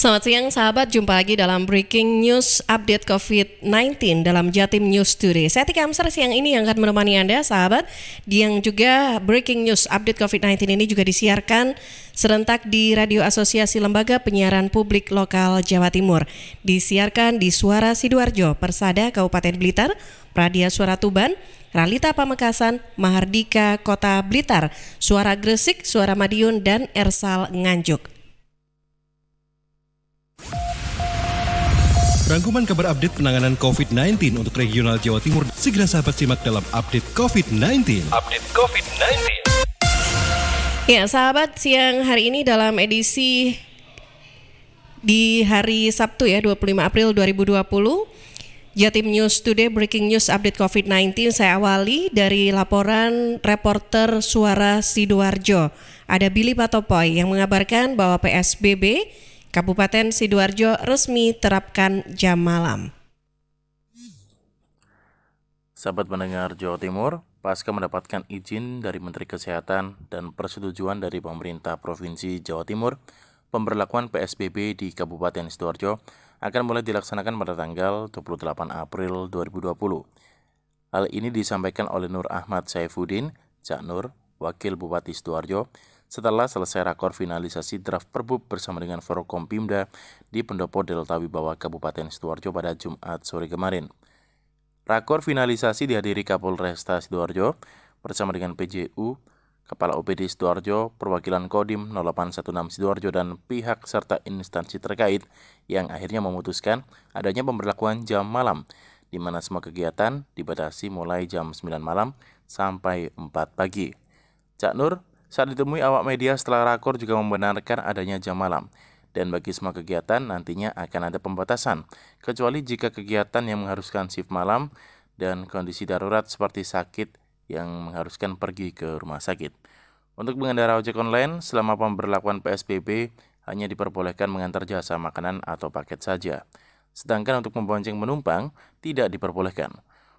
Selamat siang sahabat, jumpa lagi dalam Breaking News Update COVID-19 dalam Jatim News Today. Saya Tika Amsar siang ini yang akan menemani Anda sahabat, yang juga Breaking News Update COVID-19 ini juga disiarkan serentak di Radio Asosiasi Lembaga Penyiaran Publik Lokal Jawa Timur. Disiarkan di Suara Sidoarjo, Persada Kabupaten Blitar, Pradia Suara Tuban, Ralita Pamekasan, Mahardika Kota Blitar, Suara Gresik, Suara Madiun, dan Ersal Nganjuk. Rangkuman kabar update penanganan COVID-19 untuk regional Jawa Timur segera sahabat simak dalam Update COVID-19. Update COVID-19. Ya sahabat, siang hari ini dalam edisi di hari Sabtu ya 25 April 2020 Jatim News Today Breaking News Update COVID-19 saya awali dari laporan reporter Suara Sidoarjo. Ada Billy Patopoy yang mengabarkan bahwa PSBB Kabupaten Sidoarjo resmi terapkan jam malam. Sahabat pendengar Jawa Timur, pasca mendapatkan izin dari Menteri Kesehatan dan persetujuan dari pemerintah Provinsi Jawa Timur, pemberlakuan PSBB di Kabupaten Sidoarjo akan mulai dilaksanakan pada tanggal 28 April 2020. Hal ini disampaikan oleh Nur Ahmad Saifuddin, Cak Nur, Wakil Bupati Sidoarjo, setelah selesai rakor finalisasi draft Perbub bersama dengan Forkompimda di Pendopo Delta Wibawa Kabupaten Sidoarjo pada Jumat sore kemarin. Rakor finalisasi dihadiri Kapolresta Sidoarjo bersama dengan PJU, Kepala OPD Sidoarjo, perwakilan Kodim 0816 Sidoarjo dan pihak serta instansi terkait yang akhirnya memutuskan adanya pemberlakuan jam malam di mana semua kegiatan dibatasi mulai jam 9 malam sampai 4 pagi. Cak Nur saat ditemui awak media setelah rakor juga membenarkan adanya jam malam dan bagi semua kegiatan nantinya akan ada pembatasan kecuali jika kegiatan yang mengharuskan shift malam dan kondisi darurat seperti sakit yang mengharuskan pergi ke rumah sakit. Untuk pengendara ojek online selama pemberlakuan PSBB hanya diperbolehkan mengantar jasa makanan atau paket saja. Sedangkan untuk membonceng penumpang tidak diperbolehkan.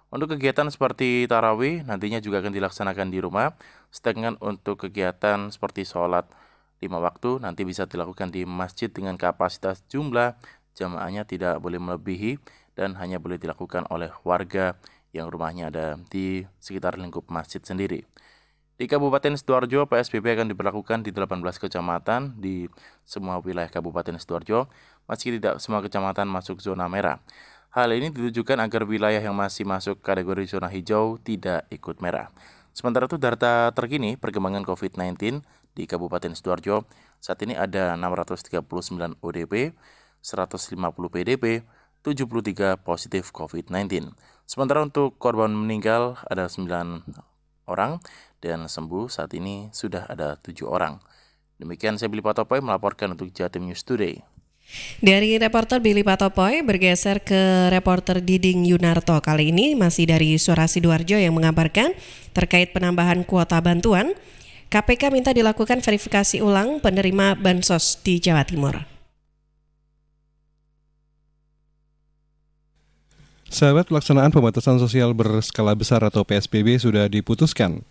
Untuk kegiatan seperti tarawih nantinya juga akan dilaksanakan di rumah, sedangkan untuk kegiatan seperti sholat 5 waktu nanti bisa dilakukan di masjid dengan kapasitas jumlah jamaahnya tidak boleh melebihi dan hanya boleh dilakukan oleh warga yang rumahnya ada di sekitar lingkup masjid sendiri. Di Kabupaten Sidoarjo, PSBB akan diberlakukan di 18 kecamatan di semua wilayah Kabupaten Sidoarjo, meski tidak semua kecamatan masuk zona merah. Hal ini ditujukan agar wilayah yang masih masuk kategori zona hijau tidak ikut merah. Sementara itu data terkini perkembangan COVID-19 di Kabupaten Sidoarjo saat ini ada 639 ODP, 150 PDP, 73 positif COVID-19. Sementara untuk korban meninggal ada 9 orang dan sembuh saat ini sudah ada 7 orang. Demikian saya Billy Patopoy melaporkan untuk Jatim News Today. Dari reporter Billy Patopoy bergeser ke reporter Diding Yunarto. Kali ini masih dari Suara Sidoarjo yang mengabarkan terkait penambahan kuota bantuan. KPK minta dilakukan verifikasi ulang penerima bansos di Jawa Timur. Sahabat, pelaksanaan pembatasan sosial berskala besar atau PSBB sudah diputuskan.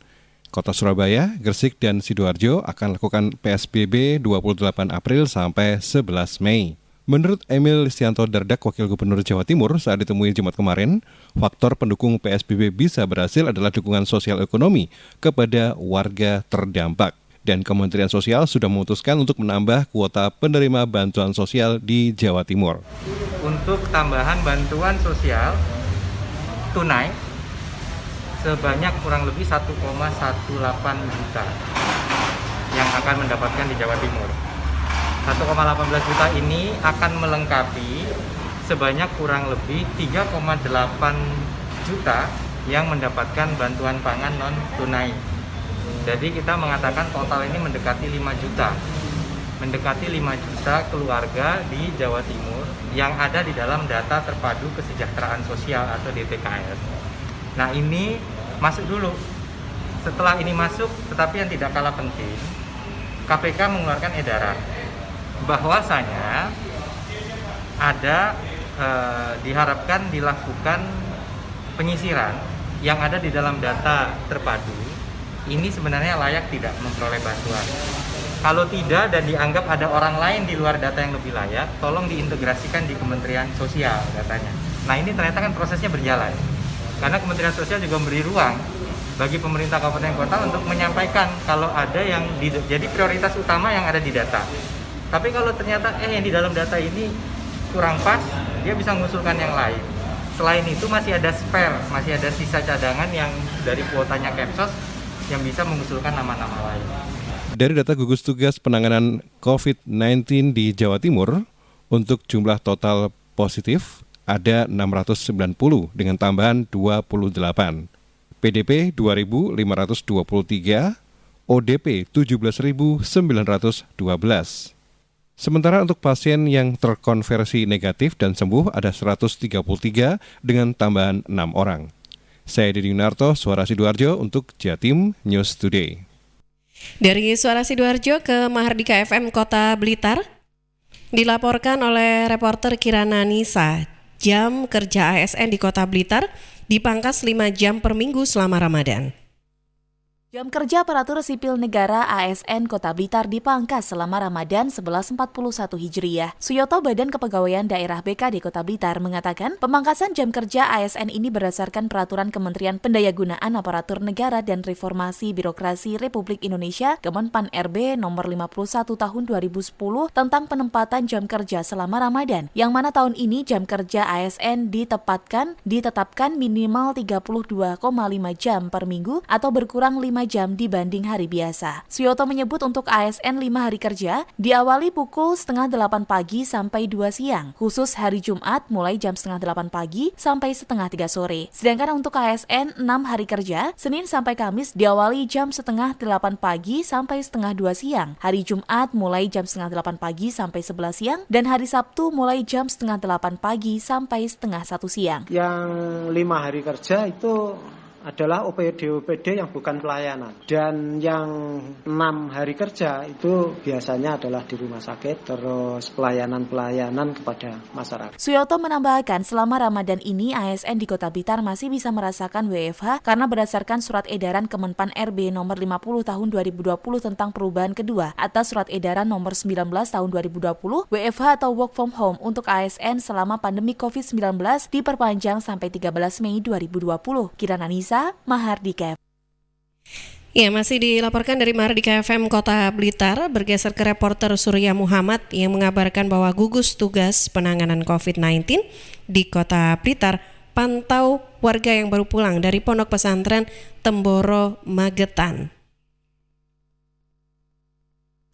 Kota Surabaya, Gresik, dan Sidoarjo akan lakukan PSBB 28 April sampai 11 Mei. Menurut Emil Listianto Dardak, Wakil Gubernur Jawa Timur, saat ditemui Jumat kemarin, faktor pendukung PSBB bisa berhasil adalah dukungan sosial ekonomi kepada warga terdampak. Dan Kementerian Sosial sudah memutuskan untuk menambah kuota penerima bantuan sosial di Jawa Timur. Untuk tambahan bantuan sosial tunai sebanyak kurang lebih 1,18 juta yang akan mendapatkan di Jawa Timur. 1,18 juta ini akan melengkapi sebanyak kurang lebih 3,8 juta yang mendapatkan bantuan pangan non tunai. Jadi kita mengatakan total ini mendekati 5 juta. Mendekati 5 juta keluarga di Jawa Timur yang ada di dalam data terpadu kesejahteraan sosial atau DTKS. Nah ini masuk dulu. Setelah ini masuk, tetapi yang tidak kalah penting, KPK mengeluarkan edaran bahwasanya ada diharapkan dilakukan penyisiran yang ada di dalam data terpadu ini sebenarnya layak tidak memperoleh bantuan. Kalau tidak dan dianggap ada orang lain di luar data yang lebih layak, tolong diintegrasikan di Kementerian Sosial datanya. Nah ini ternyata kan prosesnya berjalan. Karena Kementerian Sosial juga memberi ruang bagi pemerintah kabupaten kota untuk menyampaikan kalau ada yang jadi prioritas utama yang ada di data. Tapi kalau ternyata yang di dalam data ini kurang pas, dia bisa mengusulkan yang lain. Selain itu masih ada spare, masih ada sisa cadangan yang dari kuotanya Kepsos yang bisa mengusulkan nama-nama lain. Dari data gugus tugas penanganan COVID-19 di Jawa Timur, untuk jumlah total positif ada 690 dengan tambahan 28. PDP 2.523, ODP 17.912. Sementara untuk pasien yang terkonversi negatif dan sembuh ada 133 dengan tambahan 6 orang. Saya Didi Yunarto, Suara Sidoarjo untuk Jatim News Today. Dari Suara Sidoarjo ke Mahardika FM Kota Blitar, dilaporkan oleh reporter Kirana Nisa, jam kerja ASN di Kota Blitar dipangkas 5 jam per minggu selama Ramadan. Jam kerja aparatur sipil negara ASN Kota Blitar dipangkas selama Ramadan 1141 Hijriah. Suyoto Badan Kepegawaian Daerah BKD Kota Blitar mengatakan pemangkasan jam kerja ASN ini berdasarkan peraturan Kementerian Pendayagunaan Aparatur Negara dan Reformasi Birokrasi Republik Indonesia Kemenpan RB nomor 51 tahun 2010 tentang penempatan jam kerja selama Ramadan, yang mana tahun ini jam kerja ASN ditetapkan minimal 32,5 jam per minggu atau berkurang 5 jam dibanding hari biasa. Suyoto menyebut untuk ASN 5 hari kerja diawali pukul 7:30 pagi sampai 2 siang, khusus hari Jumat mulai jam 7:30 pagi sampai 2:30 sore. Sedangkan untuk ASN 6 hari kerja, Senin sampai Kamis diawali jam 7:30 pagi sampai 7:30 siang, hari Jumat mulai jam 7:30 pagi sampai 11 siang, dan hari Sabtu mulai jam 7:30 pagi sampai 12:30 siang. Yang 5 hari kerja itu adalah OPD yang bukan pelayanan, dan yang 6 hari kerja itu biasanya adalah di rumah sakit, terus pelayanan kepada masyarakat. Suyoto menambahkan selama Ramadan ini ASN di Kota Blitar masih bisa merasakan WFH karena berdasarkan surat edaran Kemenpan RB nomor 50 tahun 2020 tentang perubahan kedua atas surat edaran nomor 19 tahun 2020, WFH atau work from home untuk ASN selama pandemi COVID-19 diperpanjang sampai 13 Mei 2020. Kirana Nisa, Mahardika. Ya, masih dilaporkan dari Mahardika FM Kota Blitar, bergeser ke reporter Surya Muhammad yang mengabarkan bahwa gugus tugas penanganan COVID-19 di Kota Blitar pantau warga yang baru pulang dari Pondok Pesantren Temboro, Magetan.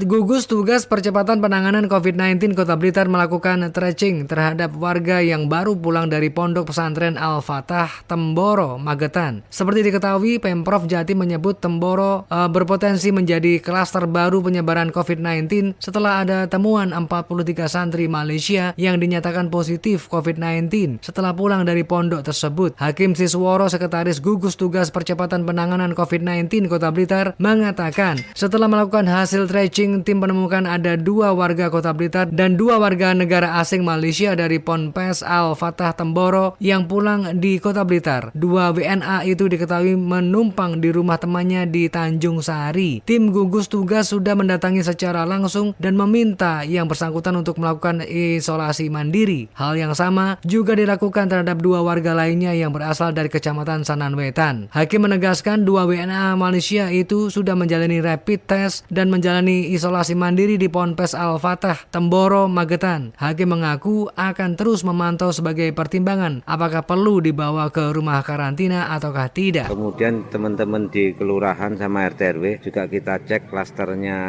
Gugus Tugas Percepatan Penanganan COVID-19 Kota Blitar melakukan tracing terhadap warga yang baru pulang dari Pondok Pesantren Al-Fatah Temboro, Magetan. Seperti diketahui, Pemprov Jatim menyebut Temboro berpotensi menjadi klaster baru penyebaran COVID-19 setelah ada temuan 43 santri Malaysia yang dinyatakan positif COVID-19 setelah pulang dari pondok tersebut. Hakim Sisworo, Sekretaris Gugus Tugas Percepatan Penanganan COVID-19 Kota Blitar, mengatakan setelah melakukan hasil tracing, tim menemukan ada 2 warga Kota Blitar dan 2 warga negara asing Malaysia dari Ponpes Al-Fatah Temboro yang pulang di Kota Blitar. 2 WNA itu diketahui menumpang di rumah temannya di Tanjung Sari. Tim gugus tugas sudah mendatangi secara langsung dan meminta yang bersangkutan untuk melakukan isolasi mandiri. Hal yang sama juga dilakukan terhadap 2 warga lainnya yang berasal dari Kecamatan Sananwetan. Hakim menegaskan 2 WNA Malaysia itu sudah menjalani rapid test dan menjalani isolasi mandiri di Ponpes Al-Fatah Temboro, Magetan. Hakim mengaku akan terus memantau sebagai pertimbangan apakah perlu dibawa ke rumah karantina ataukah tidak. Kemudian teman-teman di kelurahan sama RT RW juga kita cek klasternya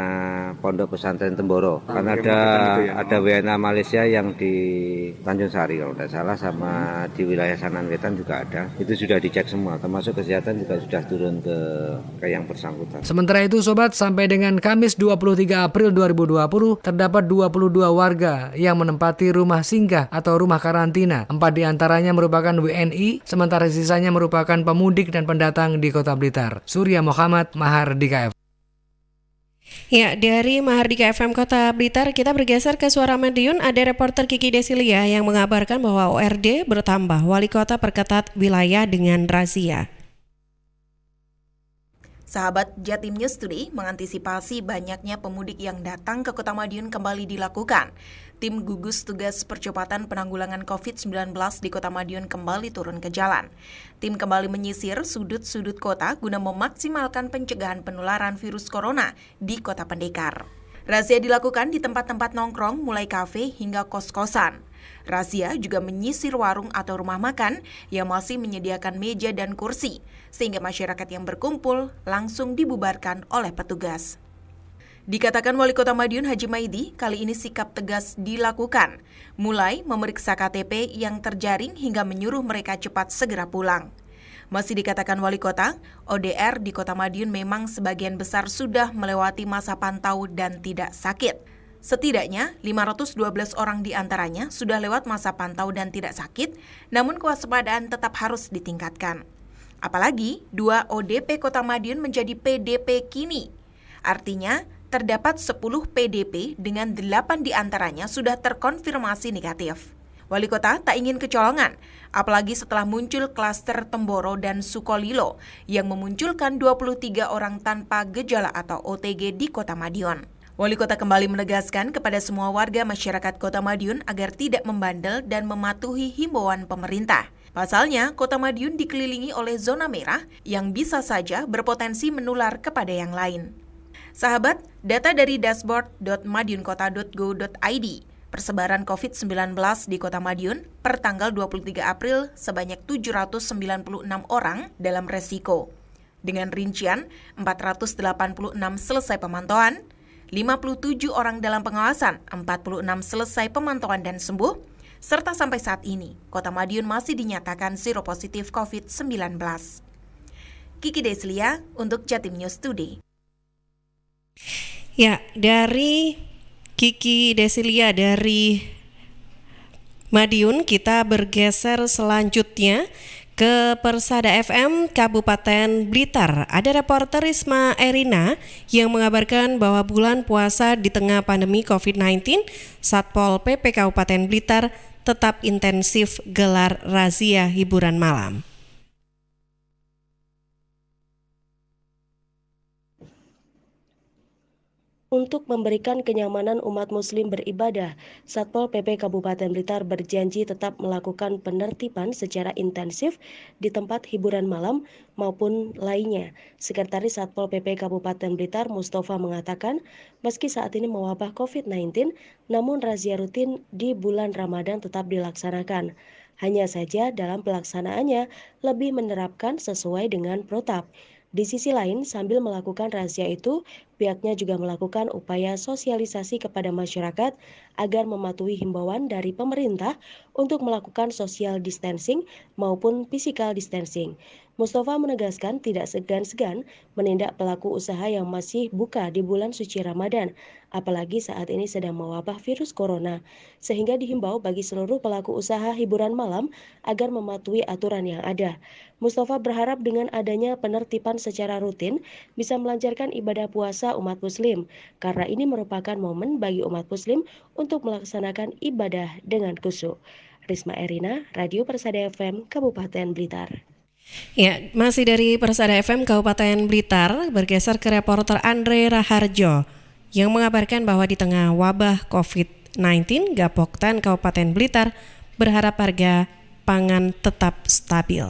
Pondok Pesantren Temboro. Karena ada WNA Malaysia yang di Tanjung Sari kalau tidak salah, sama di wilayah Sananwetan juga ada. Itu sudah dicek semua, termasuk kesehatan juga sudah turun ke yang bersangkutan. Sementara itu sobat, sampai dengan Kamis 23 April 2020 terdapat 22 warga yang menempati rumah singgah atau rumah karantina. 4 diantaranya merupakan WNI, sementara sisanya merupakan pemudik dan pendatang di Kota Blitar. Surya Muhammad, Mahardika FM. Ya, dari Mahardika FM Kota Blitar kita bergeser ke Suara Madiun. Ada reporter Kiki Desilia yang mengabarkan bahwa ORD bertambah, wali kota perketat wilayah dengan razia. Sahabat Jatim News Today, mengantisipasi banyaknya pemudik yang datang ke Kota Madiun kembali dilakukan. Tim gugus tugas percepatan penanggulangan COVID-19 di Kota Madiun kembali turun ke jalan. Tim kembali menyisir sudut-sudut kota guna memaksimalkan pencegahan penularan virus corona di Kota Pendekar. Razia dilakukan di tempat-tempat nongkrong mulai kafe hingga kos-kosan. Razia juga menyisir warung atau rumah makan yang masih menyediakan meja dan kursi, sehingga masyarakat yang berkumpul langsung dibubarkan oleh petugas. Dikatakan Wali Kota Madiun Haji Maidi, kali ini sikap tegas dilakukan, mulai memeriksa KTP yang terjaring hingga menyuruh mereka cepat segera pulang. Masih dikatakan Wali Kota, ODR di Kota Madiun memang sebagian besar sudah melewati masa pantau dan tidak sakit. Setidaknya 512 orang di antaranya sudah lewat masa pantau dan tidak sakit, namun kewaspadaan tetap harus ditingkatkan. Apalagi 2 ODP Kota Madiun menjadi PDP kini. Artinya, terdapat 10 PDP dengan 8 di antaranya sudah terkonfirmasi negatif. Wali Kota tak ingin kecolongan, apalagi setelah muncul klaster Temboro dan Sukolilo yang memunculkan 23 orang tanpa gejala atau OTG di Kota Madiun. Wali Kota kembali menegaskan kepada semua warga masyarakat Kota Madiun agar tidak membandel dan mematuhi himbauan pemerintah. Pasalnya, Kota Madiun dikelilingi oleh zona merah yang bisa saja berpotensi menular kepada yang lain. Sahabat, data dari dashboard.madiunkota.go.id, persebaran COVID-19 di Kota Madiun per tanggal 23 April sebanyak 796 orang dalam resiko. Dengan rincian, 486 selesai pemantauan, 57 orang dalam pengawasan, 46 selesai pemantauan dan sembuh, serta sampai saat ini, Kota Madiun masih dinyatakan zero positif COVID-19. Kiki Deslia untuk Jatim News Today. Ya, dari Kiki Deslia dari Madiun, kita bergeser selanjutnya ke Persada FM Kabupaten Blitar. Ada reporter Risma Erina yang mengabarkan bahwa bulan puasa di tengah pandemi COVID-19, Satpol PP Kabupaten Blitar tetap intensif gelar razia hiburan malam. Untuk memberikan kenyamanan umat muslim beribadah, Satpol PP Kabupaten Blitar berjanji tetap melakukan penertiban secara intensif di tempat hiburan malam maupun lainnya. Sekretaris Satpol PP Kabupaten Blitar Mustafa mengatakan, meski saat ini mewabah COVID-19, namun razia rutin di bulan Ramadan tetap dilaksanakan. Hanya saja dalam pelaksanaannya lebih menerapkan sesuai dengan protap. Di sisi lain, sambil melakukan razia itu, pihaknya juga melakukan upaya sosialisasi kepada masyarakat agar mematuhi himbauan dari pemerintah untuk melakukan social distancing maupun physical distancing. Mustafa menegaskan tidak segan-segan menindak pelaku usaha yang masih buka di bulan suci Ramadan, apalagi saat ini sedang mewabah virus corona, sehingga dihimbau bagi seluruh pelaku usaha hiburan malam agar mematuhi aturan yang ada. Mustafa berharap dengan adanya penertiban secara rutin bisa melancarkan ibadah puasa umat muslim, karena ini merupakan momen bagi umat muslim untuk melaksanakan ibadah dengan khusyuk. Risma Erina, Radio Persada FM, Kabupaten Blitar. Ya, masih dari Persada FM Kabupaten Blitar, bergeser ke reporter Andre Raharjo yang mengabarkan bahwa di tengah wabah COVID-19, Gapoktan Kabupaten Blitar berharap harga pangan tetap stabil.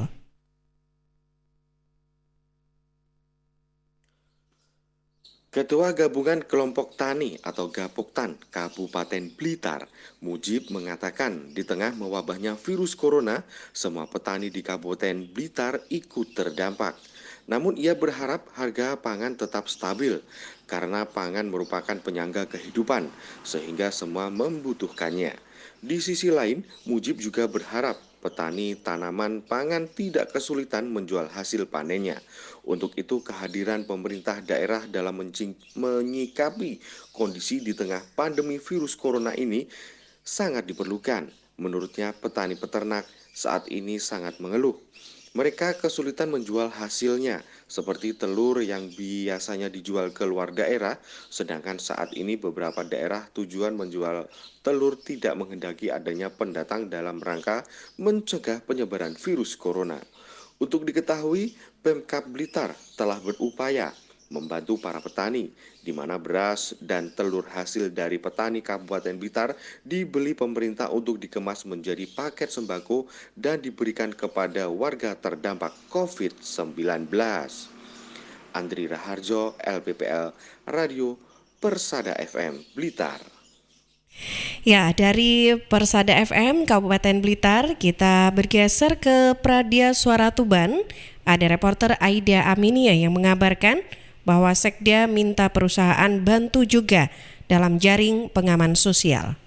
Ketua Gabungan Kelompok Tani atau Gapoktan Kabupaten Blitar, Mujib, mengatakan di tengah mewabahnya virus corona, semua petani di Kabupaten Blitar ikut terdampak. Namun ia berharap harga pangan tetap stabil karena pangan merupakan penyangga kehidupan sehingga semua membutuhkannya. Di sisi lain, Mujib juga berharap petani tanaman pangan tidak kesulitan menjual hasil panennya. Untuk itu kehadiran pemerintah daerah dalam menyikapi kondisi di tengah pandemi virus corona ini sangat diperlukan. Menurutnya petani peternak saat ini sangat mengeluh. Mereka kesulitan menjual hasilnya, seperti telur yang biasanya dijual ke luar daerah, sedangkan saat ini beberapa daerah tujuan menjual telur tidak menghendaki adanya pendatang dalam rangka mencegah penyebaran virus corona. Untuk diketahui, Pemkab Blitar telah berupaya membantu para petani, di mana beras dan telur hasil dari petani Kabupaten Blitar dibeli pemerintah untuk dikemas menjadi paket sembako dan diberikan kepada warga terdampak COVID-19. Andri Raharjo, LPPL, Radio Persada FM, Blitar. Ya, dari Persada FM Kabupaten Blitar kita bergeser ke Pradia Suara Tuban. Ada reporter Aida Aminia yang mengabarkan bahwa Sekda minta perusahaan bantu juga dalam jaring pengaman sosial.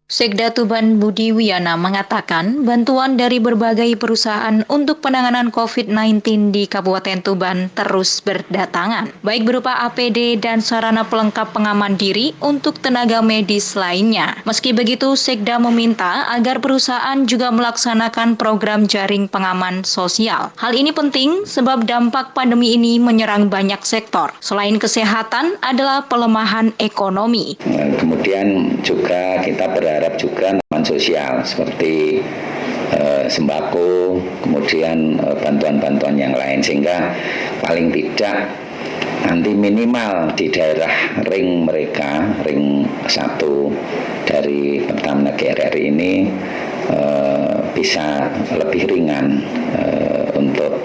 Sekda Tuban Budi Wiyana mengatakan bantuan dari berbagai perusahaan untuk penanganan COVID-19 di Kabupaten Tuban terus berdatangan, baik berupa APD dan sarana pelengkap pengaman diri untuk tenaga medis lainnya. Meski begitu, Sekda meminta agar perusahaan juga melaksanakan program jaring pengaman sosial. Hal ini penting sebab dampak pandemi ini menyerang banyak sektor. Selain kesehatan adalah pelemahan ekonomi. Kemudian juga kita berharap juga pengaman sosial seperti sembako, kemudian bantuan-bantuan yang lain, sehingga paling tidak nanti minimal di daerah ring mereka, ring 1 dari Pertamina GRRI ini bisa lebih ringan untuk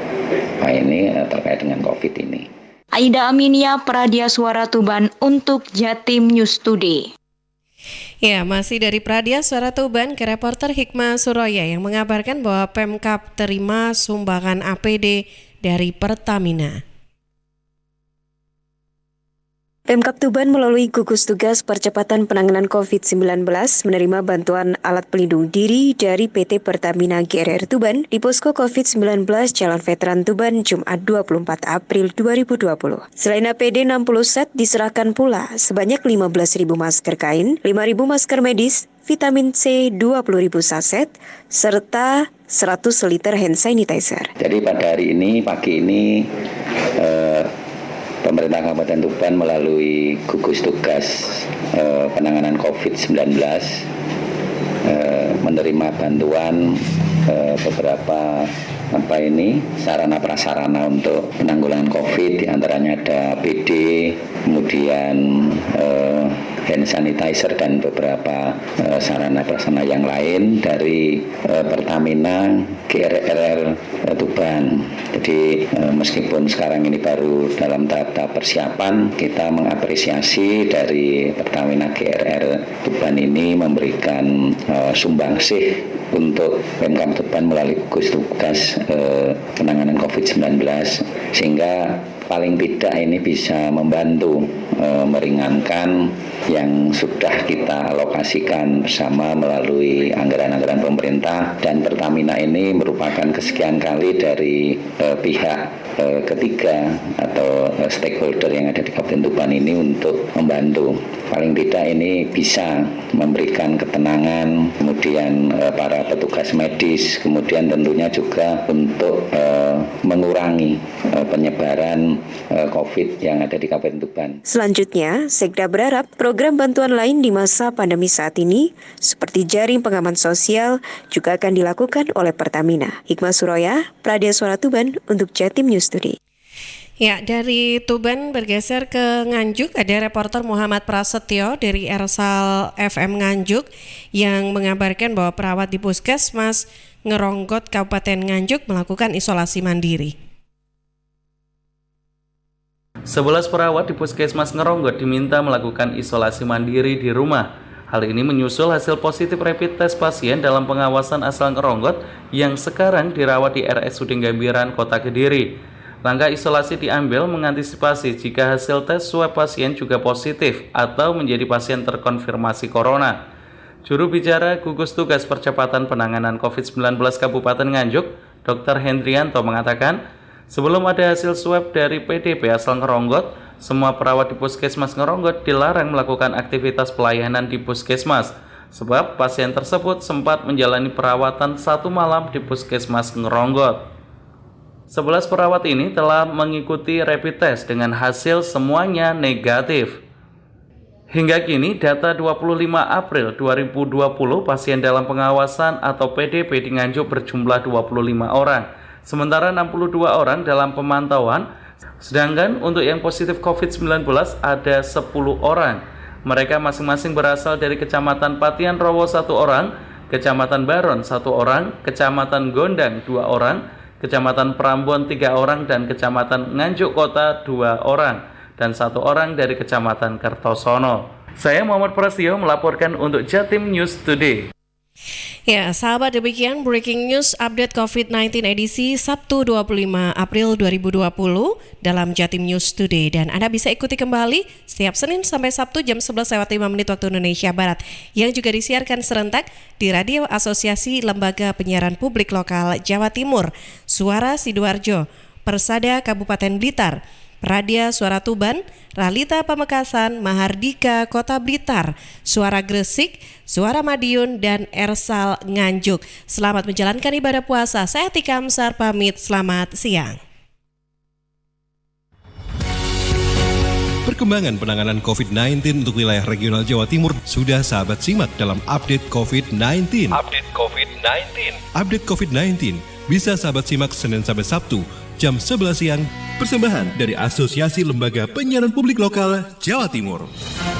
terkait dengan COVID ini. Aida Aminia, Pradia Suara Tuban untuk Jatim News Today. Ya, masih dari Pradia Suara Tuban ke reporter Hikmah Suroya yang mengabarkan bahwa Pemkab terima sumbangan APD dari Pertamina. Pemkab Tuban melalui gugus tugas percepatan penanganan COVID-19 menerima bantuan alat pelindung diri dari PT Pertamina GRR Tuban di posko COVID-19 Jalan Veteran Tuban Jumat 24 April 2020. Selain APD 60 set diserahkan pula sebanyak 15.000 masker kain, 5.000 masker medis, vitamin C 20.000 saset, serta 100 liter hand sanitizer. Jadi pada hari ini, pagi ini, pemerintah Kabupaten Tuban melalui gugus tugas penanganan COVID-19 menerima bantuan beberapa sarana prasarana untuk penanggulangan COVID, diantaranya ada APD, kemudian hand sanitizer dan beberapa sarana prasarana yang lain dari Pertamina GRR Tuban. Jadi meskipun sekarang ini baru dalam tahap persiapan, kita mengapresiasi dari Pertamina GRR Tuban ini memberikan sumbangsih untuk Pemkab Tuban melalui gugus tugas penanganan COVID-19, sehingga paling tidak ini bisa membantu meringankan yang sudah kita alokasikan bersama melalui anggaran-anggaran pemerintah, dan Pertamina ini merupakan kesekian kali dari pihak ketiga atau stakeholder yang ada di Kabupaten Tuban ini untuk membantu. Paling tidak ini bisa memberikan ketenangan, kemudian para petugas medis, kemudian tentunya juga untuk mengurangi penyebaran COVID yang ada di Kabupaten Tuban. Selanjutnya, Sekda berharap program bantuan lain di masa pandemi saat ini, seperti jaring pengaman sosial, juga akan dilakukan oleh Pertamina. Hikmah Suroya, Pradia Suara Tuban untuk Jatim News Today. Ya, dari Tuban bergeser ke Nganjuk, ada reporter Muhammad Prasetyo dari Ersal FM Nganjuk yang mengabarkan bahwa perawat di Puskesmas Ngeronggot Kabupaten Nganjuk melakukan isolasi mandiri. 11 perawat di Puskesmas Ngeronggot diminta melakukan isolasi mandiri di rumah. Hal ini menyusul hasil positif rapid test pasien dalam pengawasan asal Ngeronggot yang sekarang dirawat di RSUD Gambiran, Kota Kediri. Langkah isolasi diambil mengantisipasi jika hasil tes swab pasien juga positif atau menjadi pasien terkonfirmasi corona. Juru bicara gugus tugas percepatan penanganan COVID-19 Kabupaten Nganjuk, Dr. Hendrianto mengatakan, sebelum ada hasil swab dari PDP asal Ngeronggot, semua perawat di Puskesmas Ngeronggot dilarang melakukan aktivitas pelayanan di Puskesmas, sebab pasien tersebut sempat menjalani perawatan 1 malam di Puskesmas Ngeronggot. 11 perawat ini telah mengikuti rapid test dengan hasil semuanya negatif. Hingga kini, data 25 April 2020 pasien dalam pengawasan atau PDP di Nganjuk berjumlah 25 orang, sementara 62 orang dalam pemantauan, sedangkan untuk yang positif COVID-19 ada 10 orang. Mereka masing-masing berasal dari Kecamatan Patian Rowo 1 orang, Kecamatan Baron 1 orang, Kecamatan Gondang 2 orang, Kecamatan Prambon 3 orang, dan Kecamatan Nganjuk Kota 2 orang. Dan 1 orang dari Kecamatan Kertosono. Saya Muhammad Prasetyo melaporkan untuk Jatim News Today. Ya, sahabat, demikian breaking news update COVID-19 edisi Sabtu 25 April 2020 dalam Jatim News Today. Dan Anda bisa ikuti kembali setiap Senin sampai Sabtu jam 11:05 waktu Indonesia Barat, yang juga disiarkan serentak di Radio Asosiasi Lembaga Penyiaran Publik Lokal Jawa Timur, Suara Sidoarjo, Persada Kabupaten Blitar, Radia Suara Tuban, Ralita Pamekasan, Mahardika Kota Blitar, Suara Gresik, Suara Madiun, dan Ersal Nganjuk. Selamat menjalankan ibadah puasa. Saya Tika Amsar pamit, selamat siang. Perkembangan penanganan COVID-19 untuk wilayah regional Jawa Timur sudah sahabat simak dalam update COVID-19. Update COVID-19 bisa sahabat simak Senin sampai Sabtu jam 11 siang. Persembahan dari Asosiasi Lembaga Penyiaran Publik Lokal Jawa Timur.